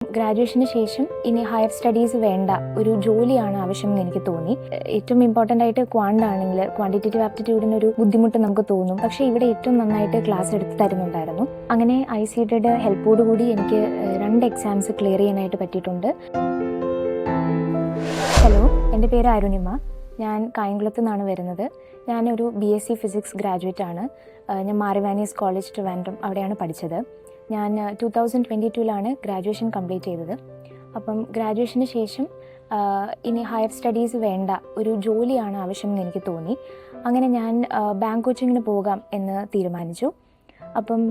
ഗ്രാജുവേഷന് ശേഷം ഇനി higher studies വേണ്ട, ഒരു ജോലിയാണ് ആവശ്യം എന്ന് എനിക്ക് തോന്നി. ഏറ്റവും ഇമ്പോർട്ടൻ്റ് ആയിട്ട് ആണെങ്കിൽ ക്വാണ്ടിറ്റേറ്റീവ് ആപ്റ്റിറ്റ്യൂഡിന് ഒരു ബുദ്ധിമുട്ട് നമുക്ക് തോന്നും. പക്ഷേ ഇവിടെ ഏറ്റവും നന്നായിട്ട് ക്ലാസ് എടുത്ത് തരുന്നുണ്ടായിരുന്നു. അങ്ങനെ ICTയുടെ ഹെൽപ്പോടുകൂടി എനിക്ക് 2 എക്സാംസ് ക്ലിയർ ചെയ്യാനായിട്ട് പറ്റിയിട്ടുണ്ട്. ഹലോ, എൻ്റെ പേര് അരുണിമ. ഞാൻ കായംകുളത്തു നിന്നാണ് വരുന്നത്. ഞാനൊരു BSc ഫിസിക്സ് ഗ്രാജുവേറ്റ് ആണ്. ഞാൻ മാറിവാനീസ് കോളേജ് ട്രിവാൻഡ്രം അവിടെയാണ് പഠിച്ചത്. ഞാൻ 2022 ഗ്രാജുവേഷൻ കംപ്ലീറ്റ് ചെയ്തത്. അപ്പം ഗ്രാജുവേഷന് ശേഷം ഇനി ഹയർ സ്റ്റഡീസ് വേണ്ട, ഒരു ജോലിയാണ് ആവശ്യം എന്ന് എനിക്ക് തോന്നി. അങ്ങനെ ഞാൻ ബാങ്ക് കോച്ചിങ്ങിന് പോകാം എന്ന് തീരുമാനിച്ചു. അപ്പം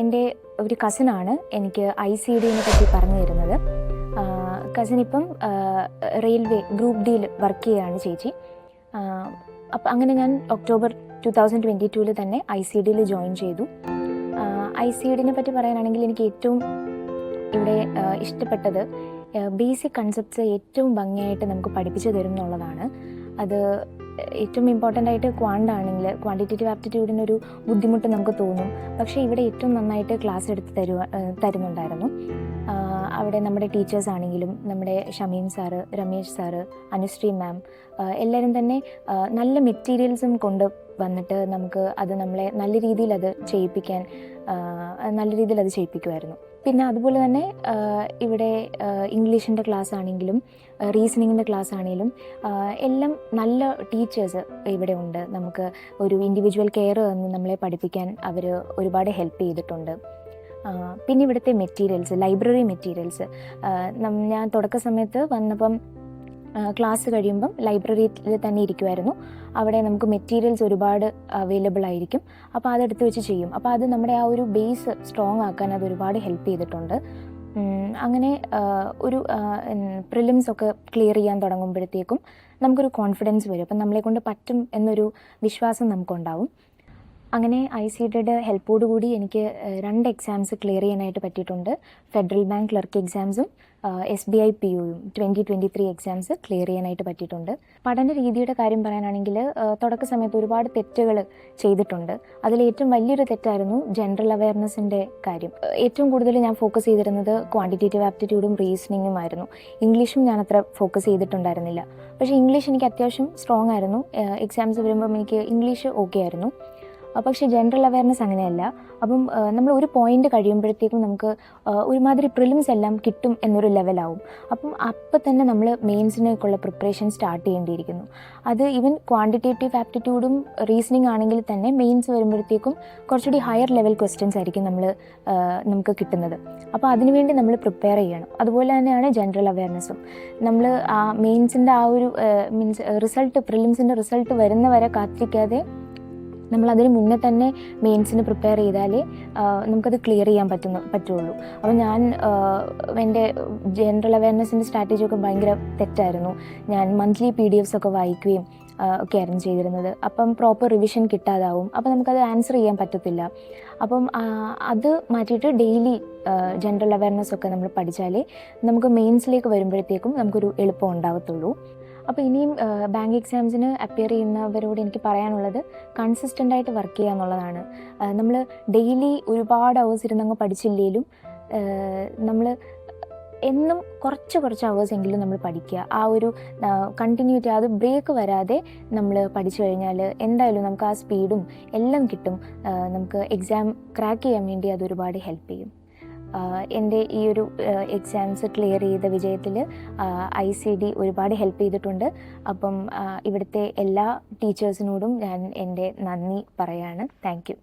എൻ്റെ ഒരു കസിനാണ് എനിക്ക് ICDനെ പറ്റി പറഞ്ഞു തരുന്നത്. കസിൻ ഇപ്പം റെയിൽവേ ഗ്രൂപ്പ് ഡിയിൽ വർക്ക് ചെയ്യുകയാണ് ചേച്ചി. അപ്പം അങ്ങനെ ഞാൻ ഒക്ടോബർ 2022 തന്നെ ICDയിൽ ജോയിൻ ചെയ്തു. ICDനെ പറ്റി പറയാനാണെങ്കിൽ എനിക്ക് ഏറ്റവും ഇവിടെ ഇഷ്ടപ്പെട്ടത് ബേസിക് കൺസെപ്റ്റ്സ് ഏറ്റവും ഭംഗിയായിട്ട് നമുക്ക് പഠിപ്പിച്ചു തരും എന്നുള്ളതാണ്. അത് ഏറ്റവും ഇമ്പോർട്ടൻ്റ് ആയിട്ട് ആണെങ്കിൽ ക്വാണ്ടിറ്റേറ്റീവ് ആപ്റ്റിറ്റ്യൂഡിനൊരു ബുദ്ധിമുട്ട് നമുക്ക് തോന്നും. പക്ഷേ ഇവിടെ ഏറ്റവും നന്നായിട്ട് ക്ലാസ് എടുത്ത് തരുന്നുണ്ടായിരുന്നു. അവിടെ നമ്മുടെ ടീച്ചേഴ്സ് ആണെങ്കിലും നമ്മുടെ ഷമീം സാറ്, രമേശ് സാറ്, അനുശ്രീ മാം, എല്ലാവരും തന്നെ നല്ല മെറ്റീരിയൽസും കൊണ്ട് വന്നിട്ട് നമുക്ക് അത് നമ്മളെ നല്ല രീതിയിൽ അത് ചെയ്യിപ്പിക്കുമായിരുന്നു. പിന്നെ അതുപോലെ തന്നെ ഇവിടെ ഇംഗ്ലീഷിൻ്റെ ക്ലാസ് ആണെങ്കിലും റീസണിങ്ങിൻ്റെ ക്ലാസ് ആണെങ്കിലും എല്ലാം നല്ല ടീച്ചേഴ്സ് ഇവിടെ ഉണ്ട്. നമുക്ക് ഒരു ഇൻഡിവിജ്വൽ കെയർ തന്ന് നമ്മളെ പഠിപ്പിക്കാൻ അവർ ഒരുപാട് ഹെൽപ്പ് ചെയ്തിട്ടുണ്ട്. പിന്നെ ഇവിടുത്തെ മെറ്റീരിയൽസ്, ലൈബ്രറി മെറ്റീരിയൽസ്, ഞാൻ തുടക്ക സമയത്ത് വന്നപ്പം ക്ലാസ് കഴിയുമ്പം ലൈബ്രറിയിൽ തന്നെ ഇരിക്കുമായിരുന്നു. അവിടെ നമുക്ക് മെറ്റീരിയൽസ് ഒരുപാട് അവൈലബിൾ ആയിരിക്കും. അപ്പോൾ അതെടുത്ത് വെച്ച് ചെയ്യും. അപ്പോൾ അത് നമ്മുടെ ആ ഒരു ബേസ് സ്ട്രോങ് ആക്കാൻ അത് ഒരുപാട് ഹെൽപ്പ് ചെയ്തിട്ടുണ്ട്. അങ്ങനെ ഒരു പ്രിലിംസ് ഒക്കെ ക്ലിയർ ചെയ്യാൻ തുടങ്ങുമ്പോഴത്തേക്കും നമുക്കൊരു കോൺഫിഡൻസ് വരും. അപ്പം നമ്മളെക്കൊണ്ട് പറ്റും എന്നൊരു വിശ്വാസം നമുക്കുണ്ടാവും. അങ്ങനെ ICTയുടെ ഹെൽപ്പോടുകൂടി എനിക്ക് 2 എക്സാംസ് ക്ലിയർ ചെയ്യാനായിട്ട് പറ്റിയിട്ടുണ്ട്. ഫെഡറൽ ബാങ്ക് ക്ലർക്ക് എക്സാംസും SBI PUയും 2023 എക്സാംസ് ക്ലിയർ ചെയ്യാനായിട്ട് പറ്റിയിട്ടുണ്ട്. പഠന രീതിയുടെ കാര്യം പറയാനാണെങ്കിൽ തുടക്ക സമയത്ത് ഒരുപാട് തെറ്റുകൾ ചെയ്തിട്ടുണ്ട്. അതിലേറ്റവും വലിയൊരു തെറ്റായിരുന്നു ജനറൽ അവയർനെസ്സിൻ്റെ കാര്യം. ഏറ്റവും കൂടുതൽ ഞാൻ ഫോക്കസ് ചെയ്തിരുന്നത് ക്വാണ്ടിറ്റേറ്റീവ് ആപ്റ്റിറ്റ്യൂഡും റീസണിങ്ങുമായിരുന്നു. ഇംഗ്ലീഷും ഞാൻ അത്ര ഫോക്കസ് ചെയ്തിട്ടുണ്ടായിരുന്നില്ല. പക്ഷേ ഇംഗ്ലീഷ് എനിക്ക് അത്യാവശ്യം സ്ട്രോങ് ആയിരുന്നു. എക്സാംസ് വരുമ്പം എനിക്ക് ഇംഗ്ലീഷ് ഓക്കെ ആയിരുന്നു. പക്ഷേ ജനറൽ അവയർനെസ് അങ്ങനെയല്ല. അപ്പം നമ്മൾ ഒരു പോയിന്റ് കഴിയുമ്പോഴത്തേക്കും നമുക്ക് ഒരുമാതിരി പ്രിലിംസ് എല്ലാം കിട്ടും എന്നൊരു ലെവലാവും. അപ്പം തന്നെ നമ്മൾ മെയിൻസിനേക്കുള്ള പ്രിപ്പറേഷൻ സ്റ്റാർട്ട് ചെയ്യേണ്ടിയിരിക്കുന്നു. അത് ഈവൻ ക്വാണ്ടിറ്റേറ്റീവ് ആപ്റ്റിറ്റ്യൂഡും റീസണിങ് ആണെങ്കിൽ തന്നെ മെയിൻസ് വരുമ്പോഴത്തേക്കും കുറച്ചുകൂടി ഹയർ ലെവൽ ക്വസ്റ്റ്യൻസ് ആയിരിക്കും നമുക്ക് കിട്ടുന്നത്. അപ്പോൾ അതിനുവേണ്ടി നമ്മൾ പ്രിപ്പയർ ചെയ്യണം. അതുപോലെ തന്നെയാണ് ജനറൽ അവയർനെസ്സും. നമ്മൾ ആ മെയിൻസിൻ്റെ ആ ഒരു പ്രിലിംസിൻ്റെ റിസൾട്ട് വരുന്നവരെ കാത്തിരിക്കാതെ നമ്മളതിന് മുന്നേ തന്നെ മെയിൻസിന് പ്രിപ്പയർ ചെയ്താലേ നമുക്കത് ക്ലിയർ ചെയ്യാൻ പറ്റുള്ളൂ. അപ്പോൾ ഞാൻ എൻ്റെ ജനറൽ അവയർനെസ്സിൻ്റെ സ്ട്രാറ്റജിയൊക്കെ ഭയങ്കര തെറ്റായിരുന്നു. ഞാൻ മന്ത്ലി PDFs ഒക്കെ വായിക്കുകയും ഒക്കെ ആയിരുന്നു ചെയ്തിരുന്നത്. അപ്പം പ്രോപ്പർ റിവിഷൻ കിട്ടാതാവും. അപ്പം നമുക്കത് ആൻസർ ചെയ്യാൻ പറ്റത്തില്ല. അപ്പം അത് മാറ്റിയിട്ട് ഡെയിലി ജനറൽ അവയർനെസ് ഒക്കെ നമ്മൾ പഠിച്ചാലേ നമുക്ക് മെയിൻസിലേക്ക് വരുമ്പോഴത്തേക്കും നമുക്കൊരു എളുപ്പം ഉണ്ടാകത്തുള്ളൂ. അപ്പോൾ ഇനിയും ബാങ്ക് എക്സാംസിന് അപ്പിയർ ചെയ്യുന്നവരോട് എനിക്ക് പറയാനുള്ളത് കൺസിസ്റ്റൻ്റായിട്ട് വർക്ക് ചെയ്യുക എന്നുള്ളതാണ്. നമ്മൾ ഡെയിലി ഒരുപാട് അവേഴ്സ് ഇരുന്നങ്ങ് പഠിച്ചില്ലെങ്കിലും നമ്മൾ എന്നും കുറച്ച് അവേഴ്സ് എങ്കിലും നമ്മൾ പഠിക്കുക. ആ ഒരു കണ്ടിന്യൂറ്റി, അത് ബ്രേക്ക് വരാതെ നമ്മൾ പഠിച്ചു കഴിഞ്ഞാൽ എന്തായാലും നമുക്ക് ആ സ്പീഡും എല്ലാം കിട്ടും. നമുക്ക് എക്സാം ക്രാക്ക് ചെയ്യാൻ വേണ്ടി അത് ഒരുപാട് ഹെൽപ്പ് ചെയ്യും. എൻ്റെ ഈ ഒരു എക്സാംസ് ക്ലിയർ ചെയ്ത വിജയത്തിൽ ICD ഒരുപാട് ഹെൽപ്പ് ചെയ്തിട്ടുണ്ട്. അപ്പം ഇവിടുത്തെ എല്ലാ ടീച്ചേഴ്സിനോടും ഞാൻ എൻ്റെ നന്ദി പറയാണ്. Thank you.